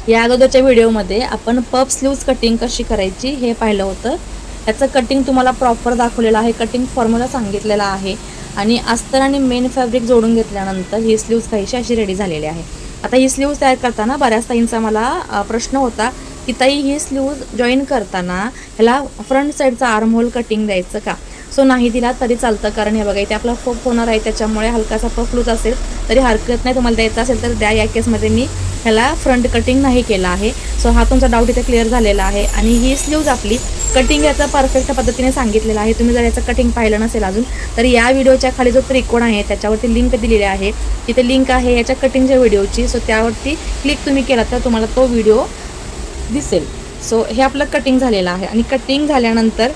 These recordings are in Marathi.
या अगोदरच्या व्हिडिओमध्ये आपण पफ स्लीव्ज कटिंग कशी करायची हे पाहिलं होतं. याचं कटिंग तुम्हाला प्रॉपर दाखवलेलं आहे, कटिंग फॉर्म्युला सांगितलेला आहे आणि अस्तर आणि मेन फॅब्रिक जोडून घेतल्यानंतर ही स्लीव्ज काहीशी अशी रेडी झालेली आहे. आता ही स्लीव्ज तयार करताना बऱ्याच ताईंचा मला प्रश्न होता की ताई ही स्लीव्ज जॉईन करताना ह्याला फ्रंट साईडचा आर्म होल कटिंग द्यायचं का? सो नाही दिला तरी चालतं, कारण हे बघा इथे आपला पफ होणार आहे, त्याच्यामुळे हलकासा पफ लूज असेल तरी हरकत नाही. तुम्हाला द्यायचा असेल तर द्या. या केसमध्ये मी ह्याला फ्रंट कटिंग नाही केला आहे. सो हा तुमचा डाऊट इथे क्लिअर झालेला आहे. आणि ही स्लीव्ज आपली कटिंग याचा परफेक्ट पद्धतीने सांगितलेलं आहे. तुम्ही जर याचं कटिंग पाहिलं नसेल अजून तर या व्हिडिओच्या खाली जो त्रिकोण आहे त्याच्यावरती लिंक दिलेली आहे, तिथे लिंक आहे याच्या कटिंगच्या व्हिडिओची. सो त्यावरती क्लिक तुम्ही केला तर तुम्हाला तो व्हिडिओ दिसेल. सो हे आपलं कटिंग झालेलं आहे आणि कटिंग झाल्यानंतर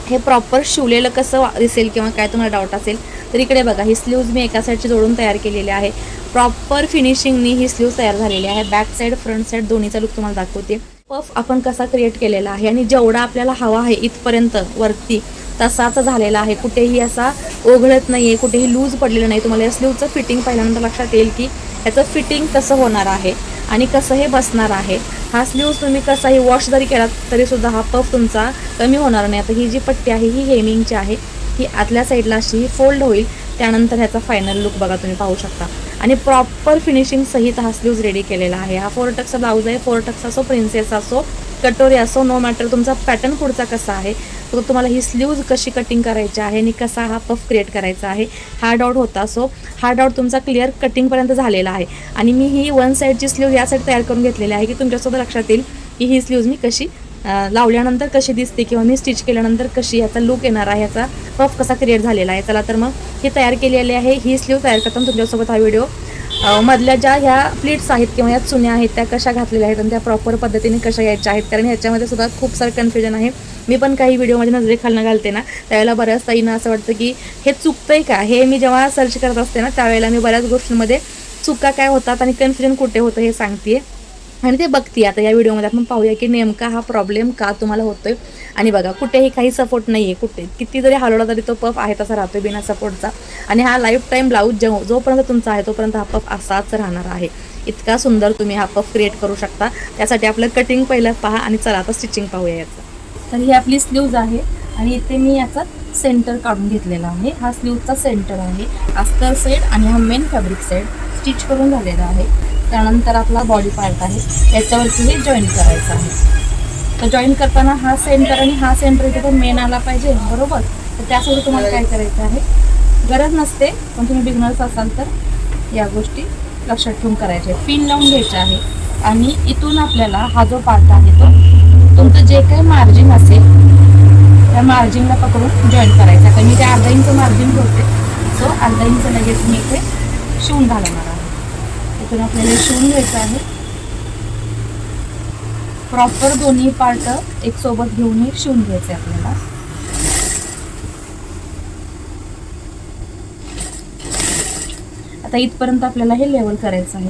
हे प्रॉपर शिवलेलं कसं दिसेल किंवा काय तुम्हाला डाऊट असेल तर इकडे बघा, ही स्लीव्ज मी एका साईडची जोडून तयार केलेली आहे. प्रॉपर फिनिशिंगनी ही स्लीव्ज तयार झालेली आहे. बॅक साईड फ्रंट साईड दोन्हीचा लुक तुम्हाला दाखवते. पफ आपण कसा क्रिएट केलेला आहे आणि जेवढा आपल्याला हवा आहे इथपर्यंत वरती तसाच झालेला आहे. कुठेही असा ओघळत नाही आहे, कुठेही लूज पडलेलं नाही. तुम्हाला या स्लीव्जचं फिटिंग पाहिल्यानंतर लक्षात येईल की ह्याचं फिटिंग कसं होणार आहे आणि कसं हे बसणार आहे. हा स्लीव्ज तुम्ही कसाही वॉश जरी केला तरीसुद्धा हा पफ तुमचा कमी होणार नाही. आता ही जी पट्टी आहे ही हेमिंगची आहे, ही आतल्या साईडला अशी फोल्ड होईल. त्यानंतर ह्याचा फायनल लुक बघा, तुम्ही पाहू शकता. आणि प्रॉपर फिनिशिंग सहित हा स्लीव्ज रेडी केलेला आहे. हा 4 टक्सचा ब्लाऊज आहे. 4 टक्स असो, प्रिन्सेस असो, कटोरी असो, नो मॅटर तुमचा पॅटर्न पुढचा कसा आहे, तो तुम्हाला ही स्लीव्ज कशी कटिंग करायची आहे आणि कसा हा पफ क्रिएट करायचा आहे हा डाऊट होता. सो हा डाऊट तुमचा क्लिअर कटिंगपर्यंत झालेला आहे. आणि मी ही वन साईडची स्लीव्ज या साईड तयार करून घेतलेली आहे की तुमच्यासुद्धा लक्षात येईल की ही स्लीव्ज मी कशी लावल्यानंतर कशी दिसते किंवा मी स्टिच केल्यानंतर कशी याचा लुक येणार आहे, याचा पफ कसा क्रिएट झालेला आहे. चला तर मग ही तयार केलेली आहे. ही स्लीव्ज तयार करताना तुमच्यासोबत हा व्हिडिओ मधल्या ज्या ह्या प्लीट्स आहेत किंवा या चुन्या आहेत त्या कशा घातलेल्या आहेत आणि त्या प्रॉपर पद्धतीने कशा यायच्या आहेत, कारण ह्याच्यामध्ये सुद्धा खूप सारं कन्फ्युजन आहे. मी पण काही व्हिडिओमध्ये नजरेखालनं घालते ना त्यावेळेला बऱ्याच ताईंना असं वाटतं की हे चुकतंय का. हे मी जेव्हा सर्च करत असते ना त्यावेळेला मी बऱ्याच गोष्टींमध्ये चुका काय होतात आणि कन्फ्युजन कुठे होतं हे सांगते आणि ते बघते. आता या व्हिडिओमध्ये आपण पाहूया की नेमका हा प्रॉब्लेम का तुम्हाला होतोय. आणि बघा, कुठेही काही सपोर्ट नाही आहे, कुठे किती जरी हलवला तरी तो पफ आहे तसा राहतोय बिना सपोर्टचा. आणि हा लाईफ टाईम ब्लाऊज जोपर्यंत तुमचा आहे तोपर्यंत हा पफ असाच राहणार आहे. इतका सुंदर तुम्ही हा पफ क्रिएट करू शकता. त्यासाठी आपलं कटिंग पहिलं पहा आणि चला आता स्टिचिंग पाहूया याचं. तर ही आपली स्लीव्ज आहे आणि इथे मी याचा सेंटर काढून घेतलेला आहे. हा स्लीव्जचा सेंटर आहे, अस्तर साईड आणि हा मेन फॅब्रिक साईड स्टिच करून झालेला आहे. त्यानंतर आपला बॉडी पार्ट आहे, त्याच्यावरती हे जॉईन करायचं आहे. तर जॉईन करताना हा सेंटर आणि हा सेंटर इथे पण मेन आला पाहिजे, बरोबर. तर त्यासाठी तुम्हाला काय करायचं आहे, गरज नसते पण तुम्ही बिगनर्स असाल तर या गोष्टी लक्षात ठेवून करायच्या. पिन लावून घ्यायचे आहे आणि इथून आपल्याला हा जो पार्ट आहे तो तुमचं जे काही मार्जिन असेल त्या मार्जिनला पकडून जॉईन करायचा. तर मी ते अर्धा इंच मार्जिन ठेवते. सो अर्धा इंच लगेच मी इथे शिवून घालणार आहे. इथून आपल्याला शिवून घ्यायचं आहे. प्रॉपर दोन्ही पार्ट एक सोबत घेऊन शिवून घ्यायचे आपल्याला. आता इथपर्यंत आपल्याला हे लेवल करायचं आहे.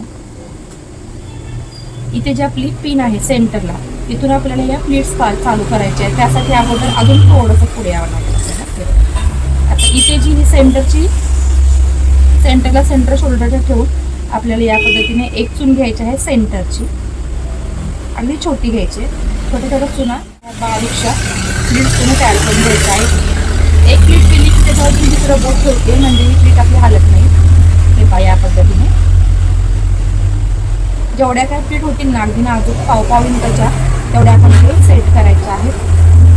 इथे जी आपली पिन आहे सेंटरला, इथून आपल्याला या प्लीट्स चालू करायचे आहे. त्यासाठी अगोदर अजून थोडंसं पुढे यावं लागेल आपल्याला. आता इथे जी ही सेंटरला सेंटर शोल्डरच्या ठेवून आपल्याला या पद्धतीने एक चून घ्यायची आहे सेंटरची, अगदी छोटी घ्यायची. छोट्या छोट्या चुना बारीकशा प्लीट्स तुम्ही तयार करून घ्यायच्या आहे. एक प्लीट केली की त्याच्यावरती दुसरं बोट ठेवते म्हणजे ही प्लीट आपली हालत नाही. हे पहा या पद्धतीने जेवढ्या काय प्लीट होतील ना अगदी नाजूक पाव इंचाच्या तेवढ्या आपण ते सेट करायच्या आहेत.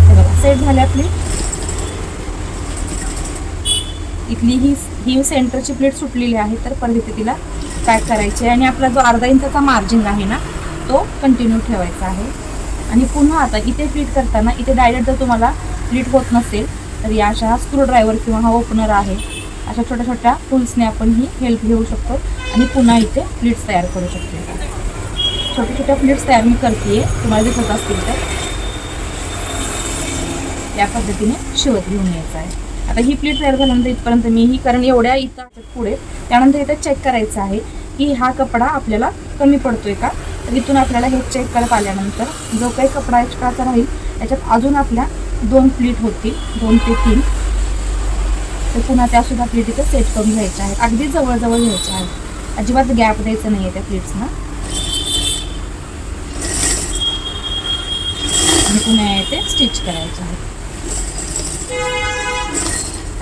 हे बघा सेट झाल्या प्लीट. इथली ही सेंटरची प्लेट सुटलेली आहे तर परत इथे तिला पॅक करायची आहे. आणि आपला जो अर्धा इंचाचा मार्जिन आहे ना तो कंटिन्यू ठेवायचा आहे. आणि पुन्हा आता इथे प्लीट करताना इथे डायरेक्ट जर तुम्हाला प्लीट होत नसेल तर या अशा स्क्रू ड्रायव्हर किंवा हा ओपनर आहे, अशा छोट्या छोट्या टूल्सने आपण ही हेल्प घेऊ शकतो आणि पुन्हा इथे प्लीट्स तयार करू शकतो. छोट्या छोट्या प्लीट्स तयार मी करते, तुम्हाला दिसत असतील तर या पद्धतीने शिवत घेऊन यायचं आहे. आता ही प्लीट तयार झाल्यानंतर इथपर्यंत मी ही, कारण एवढ्या इथं पुढे, त्यानंतर इथं चेक करायचं आहे की हा कपडा आपल्याला कमी पडतोय का. तर इथून आपल्याला हे चेक करत आल्यानंतर जो काही कपडा एक्स्ट्राचा राहील त्याच्यात अजून आपल्या 2 प्लीट होतील, 2 ते 3. तर पुन्हा त्यासुद्धा प्लीट इथे सेट करून घ्यायच्या आहेत. अगदी जवळजवळ घ्यायच्या आहेत, अजिबात गॅप द्यायचं नाही आहे त्या प्लीट्सना. पुन्हा ते स्टिच करायचे आहे.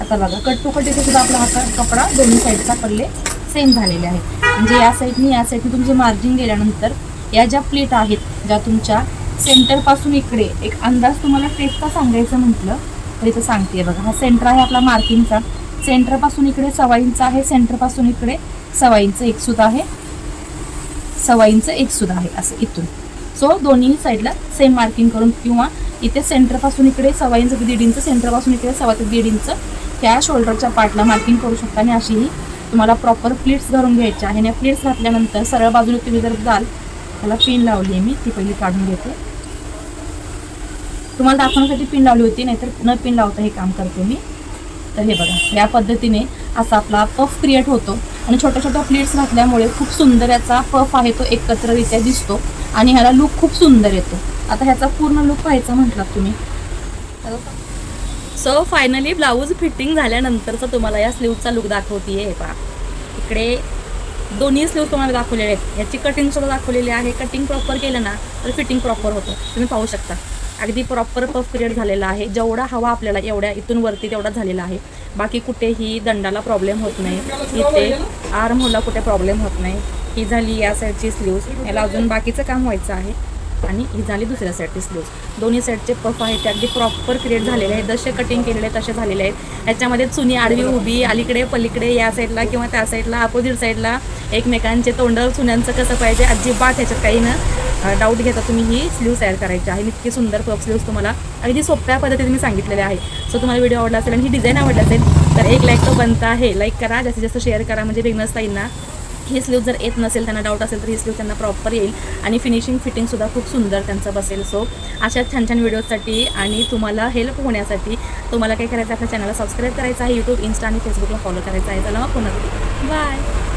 आता बघा कट टू कट इथे सुद्धा आपला हा कपडा दोन्ही साईडचा पल्ले सेम झालेले आहेत. म्हणजे या साईडने तुमचे मार्जिन गेल्यानंतर या ज्या प्लेट आहेत, ज्या तुमच्या सेंटरपासून इकडे एक अंदाज तुम्हाला टेपचा सांगायचं म्हटलं तर इथं सांगते बघा. हा सेंटर आहे आपला मार्किंगचा. सेंटरपासून इकडे 1.25 इंच आहे, सेंटरपासून इकडे 1.25 इंच एक सुद्धा आहे, 1.25 इंच एक सुद्धा आहे असं इथून. सो दोन्ही साईडला सेम मार्किंग करून किंवा इथे सेंटरपासून इकडे 1.25 इंच 1.5 इंच, सेंटरपासून इकडे 1.25 ते 1.5 इंच त्या शोल्डरच्या पार्टला मार्किंग करू शकता. आणि अशीही तुम्हाला प्रॉपर प्लीट्स घालून घ्यायचे आहे. आणि प्लीट्स घातल्यानंतर सरळ बाजूने तुम्ही जर जाल, त्याला पिन लावली आहे मी, ती पहिली काढून घेते. तुम्हाला दाखवण्यासाठी पिन लावली होती, नाहीतर न पिन लावता हे काम करते मी. तर हे बघा, या पद्धतीने असा आपला पफ क्रिएट होतो. आणि छोट्या छोट्या प्लेट्स घातल्यामुळे खूप सुंदर याचा पफ आहे तो एकत्ररित्या दिसतो आणि ह्याला लुक खूप सुंदर येतो. आता ह्याचा पूर्ण लुक पाहायचा म्हटलात तुम्ही. सो फायनली ब्लाऊज फिटिंग झाल्यानंतरचा तुम्हाला या स्लीवचा लुक दाखवते. हे पहा, इकडे दोन्ही स्लीव तुम्हाला दाखवलेले आहेत. ह्याची कटिंग सुद्धा दाखवलेली आहे. कटिंग प्रॉपर केलं ना तर फिटिंग प्रॉपर होतं. तुम्ही पाहू शकता अगदी प्रॉपर पफ क्रिएट झालेला आहे. जेवढा हवा आपल्याला एवढ्या इथून वरती तेवढा झालेला आहे. बाकी कुठेही दंडाला प्रॉब्लेम होत नाही, इथे आर्म होलला कुठे प्रॉब्लेम होत नाही. ही झाली या साईडची स्लीव्स, याला अजून बाकीचं काम व्हायचं आहे. आणि ही झाली दुसऱ्या साईडची स्लीव्स. दोन्ही साईडचे पफ आहेत ते अगदी प्रॉपर क्रिएट झालेले आहेत. जसे कटिंग केलेले आहेत तसे झालेले आहेत. याच्यामध्ये चुनी आडवी उभी अलीकडे पलीकडे या साईडला किंवा त्या साईडला अपोजिट साईडला एकमेकांचे तोंड चुन्यांचं कसं पाहिजे अजिबात ह्याच्यात काही ना डाऊट घेता तुम्ही ही स्लीव्स तयार करायची आहे. इतकी सुंदर पफ स्लीव्स तुम्हाला अगदी सोप्या पद्धतीने मी सांगितलेले आहे. सो तुम्हाला व्हिडिओ आवडला असेल आणि ही डिझाईन आवडली असेल तर एक लाईक तो बनता आहे. लाईक करा, जास्तीत जास्त शेअर करा, म्हणजे बिगनर्स ताईंना ही स्लीव जर येत नसेल, त्यांना डाऊट असेल तर ही स्लीव त्यांना प्रॉपर येईल. आणि फिटिंगसुद्धा खूप सुंदर त्यांचं बसेल. सो अशा छान छान व्हिडिओसाठी आणि तुम्हाला हेल्प होण्यासाठी तुम्हाला काय करायचं, आपल्या चॅनलला सबस्क्राईब करायचं आहे. यूट्यूब, इंस्टा आणि फेसबुकला फॉलो करायचं आहे. चला मग पुन्हा बाय.